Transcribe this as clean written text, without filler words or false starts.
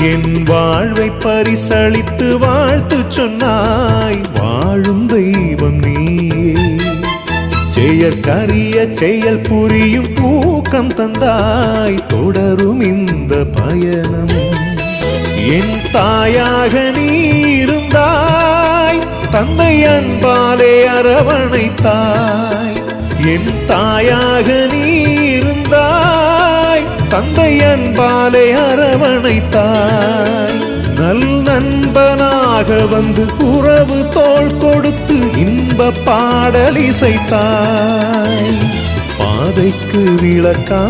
என் வாழ்வை பரிசளித்து வாழ்த்து சொன்னாய், வாழும் தெய்வம் நீயே. செயற்கரிய செயல் புரியும் ஊக்கம் தந்தாய், தொடரும் இந்த பயணம். என் தாயாக நீ இருந்தாய், தந்தை அன்பாலே அரவணைத்தாய். என் தாயாக நீ இருந்தாய், தந்தை அன்பாலே அரவணைத்தாய். நல் நண்பனாக வந்து உறவு தோள் கொடுத்து இன்ப பாடல் இசைத்தாய். பாதைக்கு விளக்கானாய்.